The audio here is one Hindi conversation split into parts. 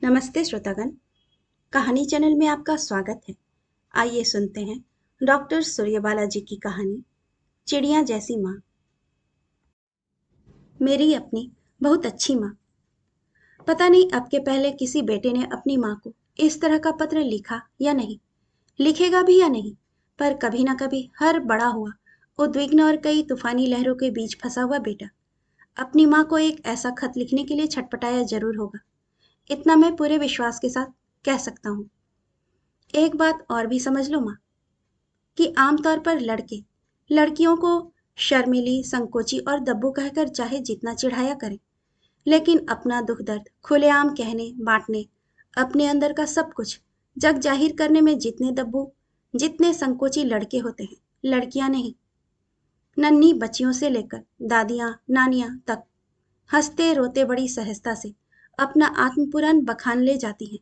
नमस्ते श्रोतागण। कहानी चैनल में आपका स्वागत है। आइए सुनते हैं डॉक्टर सूर्यबाला जी की कहानी चिड़िया जैसी माँ। मेरी अपनी बहुत अच्छी माँ। पता नहीं अब के पहले किसी बेटे ने अपनी माँ को इस तरह का पत्र लिखा या नहीं, लिखेगा भी या नहीं, पर कभी ना कभी हर बड़ा हुआ, उद्विग्न और कई तूफानी लहरों के बीच फंसा हुआ बेटा अपनी माँ को एक ऐसा खत लिखने के लिए छटपटाया जरूर होगा। इतना मैं पूरे विश्वास के साथ कह सकता हूँ। एक बात और भी समझ लो माँ, कि आमतौर पर लड़के लड़कियों को शर्मीली, संकोची और दब्बू कहकर चाहे जितना चिढ़ाया करें, लेकिन अपना दुख दर्द खुलेआम कहने बांटने, अपने अंदर का सब कुछ जग जाहिर करने में जितने दब्बू, जितने संकोची लड़के होते हैं, लड़कियां नहीं। नन्ही बच्चियों से लेकर दादियां नानियां तक हंसते रोते बड़ी सहजता से अपना आत्मपुराण बखान ले जाती हैं,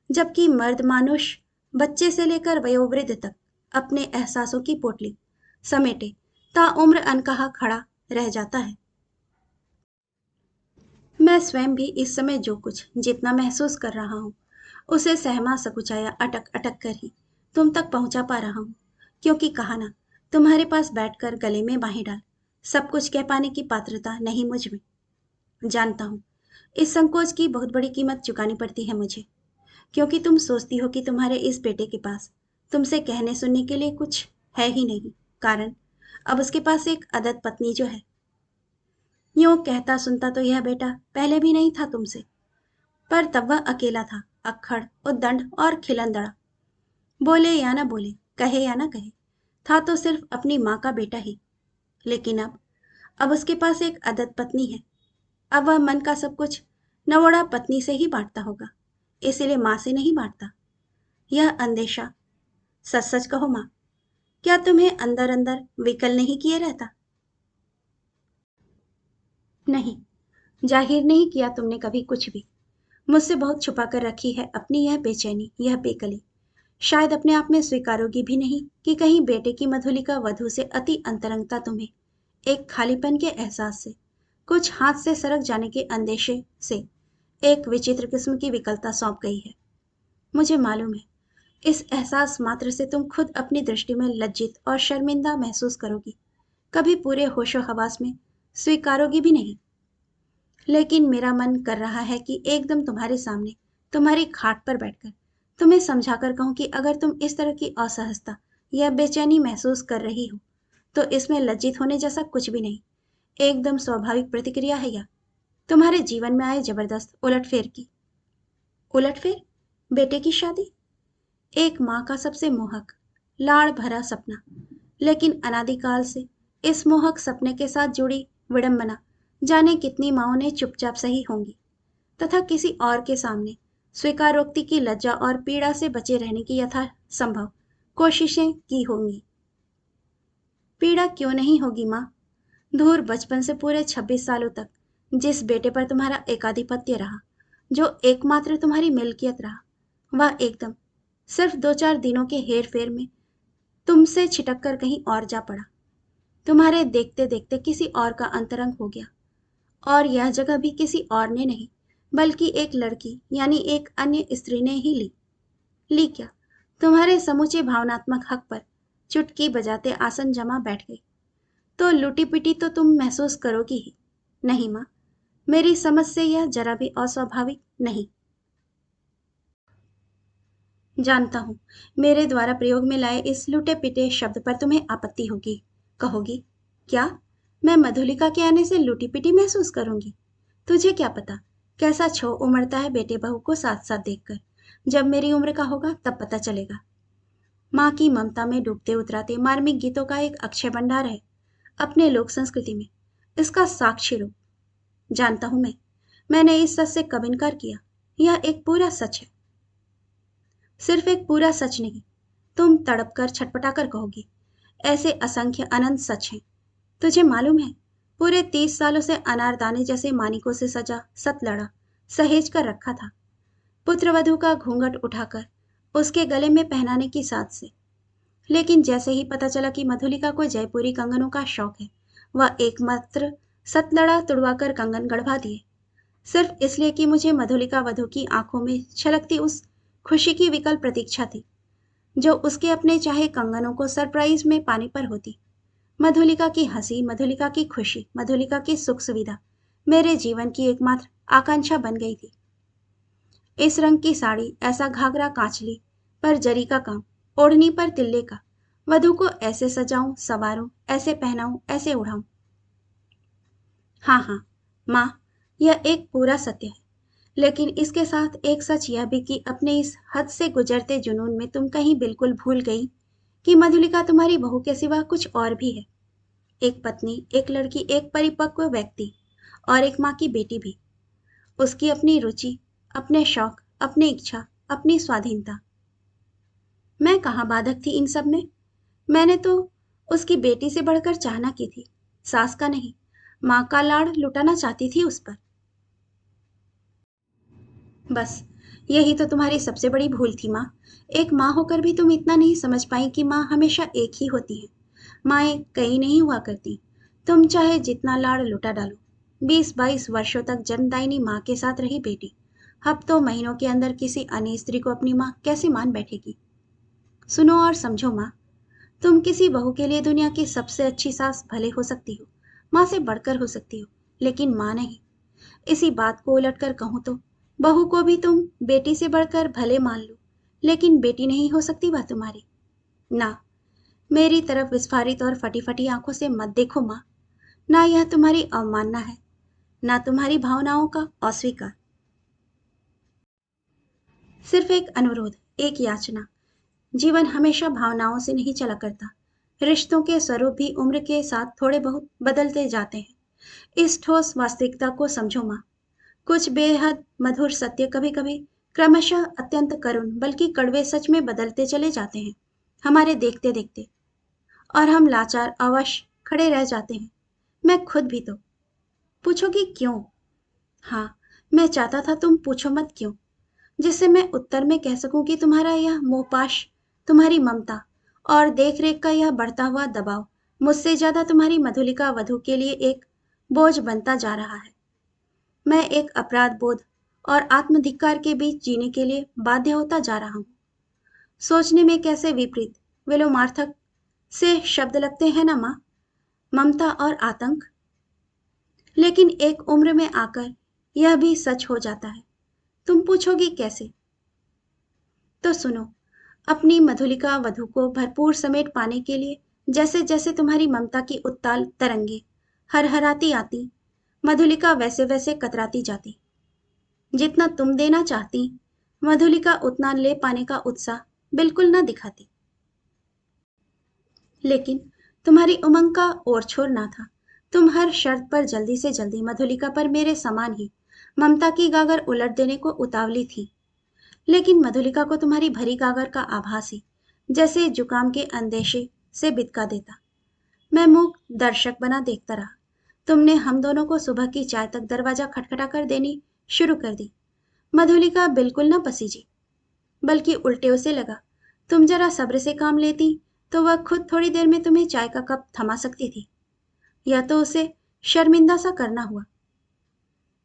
जबकि मर्द मानुष बच्चे से लेकर वयोवृद्ध तक अपने एहसासों की पोटली समेटे ताउम्र अनकहा खड़ा रह जाता है। मैं स्वयं भी इस समय जो कुछ जितना महसूस कर रहा हूँ, उसे सहमा सकुचाया अटक अटक कर ही तुम तक पहुंचा पा रहा हूँ, क्योंकि कहा ना, तुम्हारे पास बैठकर गले में बाहें डाल सब कुछ कह पाने की पात्रता नहीं मुझ में। जानता हूँ इस संकोच की बहुत बड़ी कीमत चुकानी पड़ती है मुझे, क्योंकि तुम सोचती हो कि तुम्हारे इस बेटे के पास तुमसे कहने सुनने के लिए कुछ है ही नहीं। कारण अब उसके पास एक अदद पत्नी जो है। यूं कहता सुनता तो यह बेटा पहले भी नहीं था तुमसे, पर तब वह अकेला था, अक्खड़, उद्दंड और खिलंदड़ा। बोले या ना बोले, कहे या ना कहे, था तो सिर्फ अपनी माँ का बेटा ही। लेकिन अब उसके पास एक अदद पत्नी है। अब वह मन का सब कुछ नवोड़ा पत्नी से ही बांटता होगा, इसीलिए माँ से नहीं बांटता। यह अंदेशा, सच सच कहो माँ, क्या तुम्हें अंदर अंदर विकल नहीं किए रहता? नहीं, जाहिर नहीं किया तुमने कभी कुछ भी। मुझसे बहुत छुपा कर रखी है अपनी यह बेचैनी, यह बेकली। शायद अपने आप में स्वीकारोगी भी नहीं कि कहीं बेटे की मधुलिका वधू से अति अंतरंगता तुम्हें एक खालीपन के एहसास से, कुछ हाथ से सरक जाने के अंदेशे से एक विचित्र किस्म की विकलता सौंप गई है। मुझे मालूम है इस एहसास मात्र से तुम खुद अपनी दृष्टि में लज्जित और शर्मिंदा महसूस करोगी, कभी पूरे होशो हवास में स्वीकारोगी भी नहीं। लेकिन मेरा मन कर रहा है कि एकदम तुम्हारे सामने, तुम्हारी खाट पर बैठकर तुम्हें समझाकर कहूं कि अगर तुम इस तरह की असहजता या बेचैनी महसूस कर रही हो, तो इसमें लज्जित होने जैसा कुछ भी नहीं, एकदम स्वाभाविक प्रतिक्रिया है यह तुम्हारे जीवन में आए जबरदस्त उलटफेर की। उलटफेर? बेटे की शादी? एक माँ का सबसे मोहक, लाड़ भरा सपना, लेकिन अनादिकाल से इस मोहक सपने के साथ जुड़ी विडंबना जाने कितनी माँओं ने चुपचाप सही होंगी, तथा किसी और के सामने स्वीकारोक्ति की लज्जा और पीड़ा से बचे रहने की यथा संभव कोशिशें की होंगी। पीड़ा क्यों नहीं होगी माँ? दूर बचपन से पूरे 26 सालों तक जिस बेटे पर तुम्हारा एकाधिपत्य रहा, जो एकमात्र तुम्हारी मिल्कियत रहा, वह एकदम सिर्फ 2-4 दिनों के हेर फेर में तुमसे छिटक कर कहीं और जा पड़ा। तुम्हारे देखते देखते किसी और का अंतरंग हो गया, और यह जगह भी किसी और ने नहीं, बल्कि एक लड़की यानी एक अन्य स्त्री ने ही ली। ली क्या? तुम्हारे समूचे भावनात्मक हक पर चुटकी बजाते आसन जमा बैठ गई। तो लुटी पिटी तो तुम महसूस करोगी ही। नहीं माँ, मेरी समझ से यह जरा भी अस्वाभाविक नहीं। जानता हूँ मेरे द्वारा प्रयोग में लाए इस लुटे पिटे शब्द पर तुम्हें आपत्ति होगी। कहोगी, क्या मैं मधुलिका के आने से लुटी पिटी महसूस करूंगी? तुझे क्या पता कैसा क्षोभ उमड़ता है बेटे बहू को साथ साथ देखकर। जब मेरी उम्र का होगा तब पता चलेगा। माँ की ममता में डूबते उतराते मार्मिक गीतों का एक अक्षय भंडार है अपने लोक संस्कृति में, इसका साक्षी रूप। जानता हूं मैंने इस सच से कब इनकार किया। यह एक पूरा सच है। सिर्फ एक पूरा सच नहीं, तुम तड़प कर छटपटा कर कहोगी, ऐसे असंख्य अनंत सच हैं। तुझे मालूम है पूरे 30 सालों से अनारदाने जैसे मानिकों से सजा सतलड़ा सहेज कर रखा था, पुत्रवधु का घूंघट उठाकर उसके गले में पहनाने की साथ से। लेकिन जैसे ही पता चला कि मधुलिका को जयपुरी कंगनों का शौक है, वह एकमात्र सतलड़ा तुड़वाकर कंगन गढ़वा दिए। सिर्फ इसलिए कि मुझे मधुलिका वधू की आंखों में छलकती उस खुशी की विकल प्रतीक्षा थी जो उसके अपने चाहे कंगनों को सरप्राइज में पाने पर होती। मधुलिका की हंसी, मधुलिका की खुशी, मधुलिका की सुख सुविधा मेरे जीवन की एकमात्र आकांक्षा बन गई थी। इस रंग की साड़ी, ऐसा घाघरा कांचली पर जरी का काम, ओढ़नी पर तिल्ले का, वधू को ऐसे सजाऊं, संवारूं, ऐसे पहनाऊं, ऐसे उड़ाऊं। हाँ हाँ माँ, यह एक पूरा सत्य है। लेकिन इसके साथ एक सच यह भी कि अपने इस हद से गुजरते जुनून में तुम कहीं बिल्कुल भूल गई कि मधुलिका तुम्हारी बहू के सिवा कुछ और भी है। एक पत्नी, एक लड़की, एक परिपक्व व्यक्ति और एक माँ की बेटी भी। उसकी अपनी रुचि, अपने शौक, अपनी इच्छा, अपनी स्वाधीनता। मैं कहाँ बाधक थी इन सब में? मैंने तो उसकी बेटी से बढ़कर चाहना की थी, सास का नहीं। माँ का लाड़ लुटाना चाहती थी उस पर। बस यही तो तुम्हारी सबसे बड़ी भूल थी माँ। एक माँ होकर भी तुम इतना नहीं समझ पाई कि माँ हमेशा एक ही होती है। माएँ कई नहीं हुआ करती। तुम चाहे जितना लाड़ लुटा डालो, 20-22 वर्षों तक जन्मदायिनी माँ के साथ रही बेटी, हफ्तों महीनों के अंदर किसी अन्य स्त्री को अपनी माँ कैसे मान बैठेगी? सुनो और समझो माँ, तुम किसी बहू के लिए दुनिया की सबसे अच्छी सास भले हो सकती हो, माँ से बढ़कर हो सकती हो, लेकिन माँ नहीं। इसी बात को उलट कर कहूँ तो बहू को भी तुम बेटी से बढ़कर भले मान लो, लेकिन बेटी नहीं हो सकती वह तुम्हारी। ना, मेरी तरफ विस्फारित और फटी फटी आंखों से मत देखो माँ। ना यह तुम्हारी अवमानना है, ना तुम्हारी भावनाओं का अस्वीकार। सिर्फ एक अनुरोध, एक याचना। जीवन हमेशा भावनाओं से नहीं चला करता। रिश्तों के स्वरूप भी उम्र के साथ थोड़े बहुत बदलते जाते हैं। इस ठोस वास्तविकता को समझो माँ। कुछ बेहद मधुर सत्य कभी कभी क्रमशः अत्यंत करुण बल्कि कड़वे सच में बदलते चले जाते हैं हमारे देखते देखते, और हम लाचार अवश्य खड़े रह जाते हैं। मैं खुद भी तो। पूछोगी क्यों? हाँ, मैं चाहता था तुम पूछो मत क्यों, जिससे मैं उत्तर में कह सकूं कि तुम्हारा यह मोहपाश, तुम्हारी ममता और देखरेख का यह बढ़ता हुआ दबाव मुझसे ज्यादा तुम्हारी मधुलिका वधू के लिए एक बोझ बनता जा रहा है। मैं एक अपराध बोध और आत्मधिक्कार के बीच जीने के लिए बाध्य होता जा रहा हूँ। सोचने में कैसे विपरीत, विलोमार्थक से शब्द लगते हैं ना माँ, ममता और आतंक। लेकिन एक उम्र में आकर यह भी सच हो जाता है। तुम पूछोगी कैसे? तो सुनो, अपनी मधुलिका वधू को भरपूर समेट पाने के लिए जैसे जैसे तुम्हारी ममता की उत्ताल तरंगे हरहराती आती, मधुलिका वैसे वैसे कतराती जाती। जितना तुम देना चाहती, मधुलिका उतना ले पाने का उत्साह बिल्कुल न दिखाती। लेकिन तुम्हारी उमंग का ओर छोर ना था। तुम हर शर्त पर जल्दी से जल्दी मधुलिका पर मेरे समान ही ममता की गागर उलट देने को उतावली थी। लेकिन मधुलिका को तुम्हारी भरी गागर का आभास ही जैसे जुकाम के अंदेशे से बिदका देता। मैं मूक दर्शक बना देखता रहा। तुमने हम दोनों को सुबह की चाय तक दरवाजा खटखटा कर देनी शुरू कर दी। मधुलिका बिल्कुल न पसीजी, बल्कि उल्टे उसे लगा तुम जरा सब्र से काम लेती तो वह खुद थोड़ी देर में तुम्हें चाय का कप थमा सकती थी। यह तो उसे शर्मिंदा सा करना हुआ।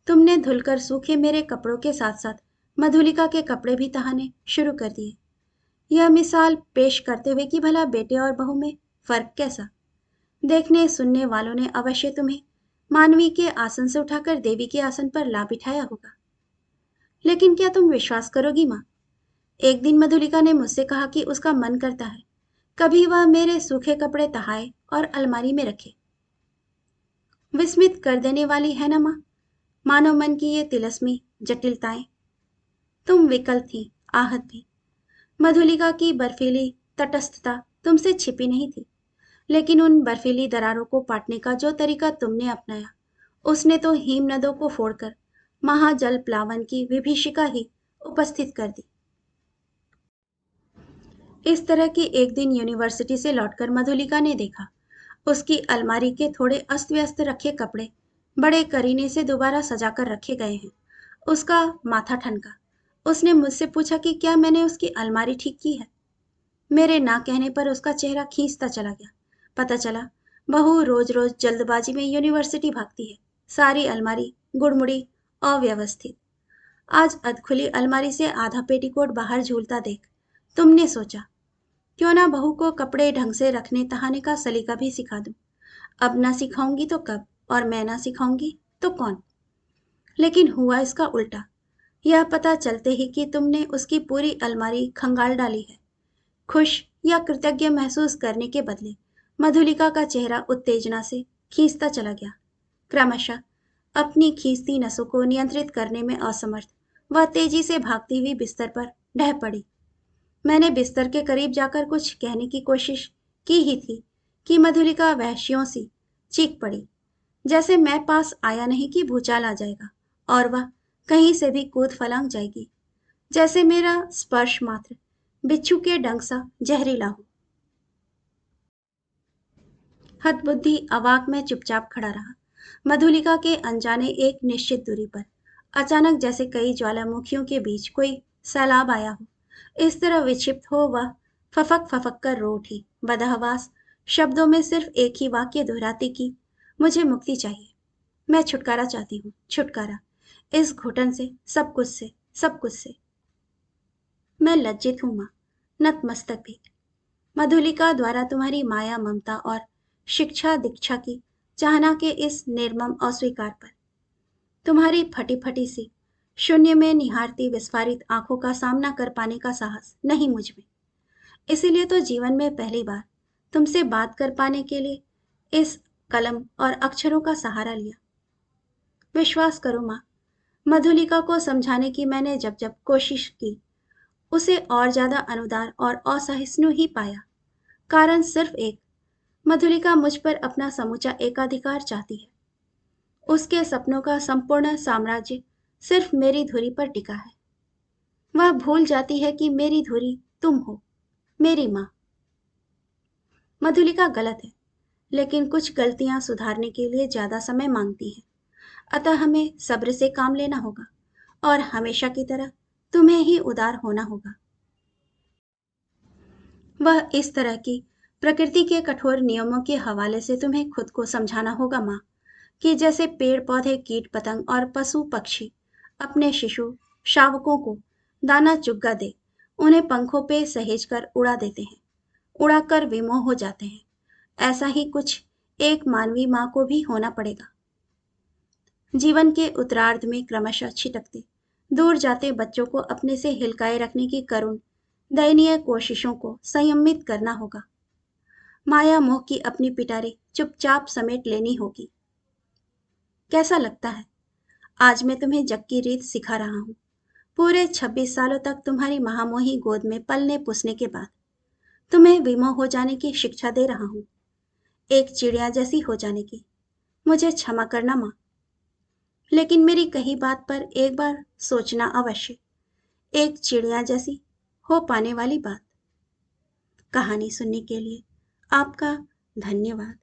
तुमने धुलकर सूखे मेरे कपड़ों के साथ साथ मधुलिका के कपड़े भी तहाने शुरू कर दिए, यह मिसाल पेश करते हुए कि भला बेटे और बहू में फर्क कैसा। देखने सुनने वालों ने अवश्य तुम्हें मानवी के आसन से उठाकर देवी के आसन पर ला बिठाया होगा। लेकिन क्या तुम विश्वास करोगी माँ, एक दिन मधुलिका ने मुझसे कहा कि उसका मन करता है कभी वह मेरे सूखे कपड़े तहाए और अलमारी में रखे। विस्मित कर देने वाली है ना माँ, मानव मन की ये तिलस्मी जटिलताएं। तुम विकल थी, आहत भी। मधुलिका की बर्फीली तटस्थता तुमसे छिपी नहीं थी, लेकिन उन बर्फीली दरारों को पाटने का जो तरीका तुमने अपनाया, उसने तो हिम नदों को फोड़कर महाजल प्लावन की विभीषिका ही उपस्थित कर दी। इस तरह की एक दिन यूनिवर्सिटी से लौटकर मधुलिका ने देखा उसकी अलमारी के थोड़े अस्त व्यस्त रखे कपड़े बड़े करीने से दोबारा सजाकर रखे गए हैं। उसका माथा ठनका। उसने मुझसे पूछा कि क्या मैंने उसकी अलमारी ठीक की है। मेरे ना कहने पर उसका चेहरा खींचता चला गया। पता चला बहू रोज रोज जल्दबाजी में यूनिवर्सिटी भागती है, सारी अलमारी गुड़मुड़ी अव्यवस्थित। आज अधखुली अलमारी से आधा पेटीकोट बाहर झूलता देख तुमने सोचा, क्यों ना बहू को कपड़े ढंग से रखने तहाने का सलीका भी सिखा दूं। अब ना सिखाऊंगी तो कब, और मैं ना सिखाऊंगी तो कौन। लेकिन हुआ इसका उल्टा। यह पता चलते ही कि तुमने उसकी पूरी अलमारी खंगाल डाली है। खुश या कृतज्ञ महसूस करने के बदले मधुलिका का चेहरा उत्तेजना से खींचता चला गया। क्रमशः अपनी खींचती नसों को नियंत्रित करने में असमर्थ वह तेजी से भागती हुई बिस्तर पर ढह पड़ी। मैंने बिस्तर के करीब जाकर कुछ कहने की कोशिश की ही थी कि मधुलिका वहशियों सी चीख पड़ी, जैसे मैं पास आया नहीं कि भूचाल आ जाएगा और वह कहीं से भी कूद फलांग जाएगी, जैसे मेरा स्पर्श मात्र बिच्छू के डंक सा जहरीला हो। हतबुद्धि अवाक में चुपचाप खड़ा रहा। मधुलिका के अनजाने एक निश्चित दूरी पर अचानक जैसे कई ज्वालामुखियों के बीच कोई सैलाब आया हो, इस तरह विक्षिप्त हो वह फफक फफक कर रो उठी, बदहवास शब्दों में सिर्फ एक ही वाक्य दोहराती कि मुझे मुक्ति चाहिए, मैं छुटकारा चाहती हूँ, छुटकारा इस घुटन से, सब कुछ से, सब कुछ से। मैं लज्जित हूं मां, नतमस्तक भी। मधुलिका द्वारा तुम्हारी माया ममता और शिक्षा दीक्षा की चाहना के इस निर्मम अस्वीकार पर तुम्हारी फटी फटी सी शून्य में निहारती विस्फारित आंखों का सामना कर पाने का साहस नहीं मुझ में। इसीलिए तो जीवन में पहली बार तुमसे बात कर पाने के लिए इस कलम और अक्षरों का सहारा लिया। विश्वास करो माँ, मधुलिका को समझाने की मैंने जब जब कोशिश की उसे और ज्यादा अनुदार और असहिष्णु ही पाया। कारण सिर्फ एक, मधुलिका मुझ पर अपना समूचा एकाधिकार चाहती है। उसके सपनों का संपूर्ण साम्राज्य सिर्फ मेरी धुरी पर टिका है। वह भूल जाती है कि मेरी धुरी तुम हो, मेरी माँ। मधुलिका गलत है, लेकिन कुछ गलतियां सुधारने के लिए ज्यादा समय मांगती है। अतः हमें सब्र से काम लेना होगा और हमेशा की तरह तुम्हें ही उदार होना होगा। वह इस तरह की प्रकृति के कठोर नियमों के हवाले से तुम्हें खुद को समझाना होगा माँ, कि जैसे पेड़ पौधे कीट पतंग और पशु पक्षी अपने शिशु शावकों को दाना चुग्गा दे उन्हें पंखों पे सहेज कर उड़ा देते हैं, उड़ाकर विमोह हो जाते हैं, ऐसा ही कुछ एक मानवीय माँ को भी होना पड़ेगा। जीवन के उत्तरार्ध में क्रमशः छिटकते दूर जाते बच्चों को अपने से हिलकाए रखने की करुण दयनीय कोशिशों को संयमित करना होगा। माया मोह की अपनी पिटारी चुपचाप समेट लेनी होगी। कैसा लगता है? आज मैं तुम्हें जग की रीत सिखा रहा हूँ। पूरे 26 सालों तक तुम्हारी महामोही गोद में पलने पुसने के बाद तुम्हें विमोह हो जाने की शिक्षा दे रहा हूँ, एक चिड़िया जैसी हो जाने की। मुझे क्षमा करना माँ, लेकिन मेरी कही बात पर एक बार सोचना अवश्य। एक चिड़िया जैसी हो पाने वाली बात। कहानी सुनने के लिए आपका धन्यवाद।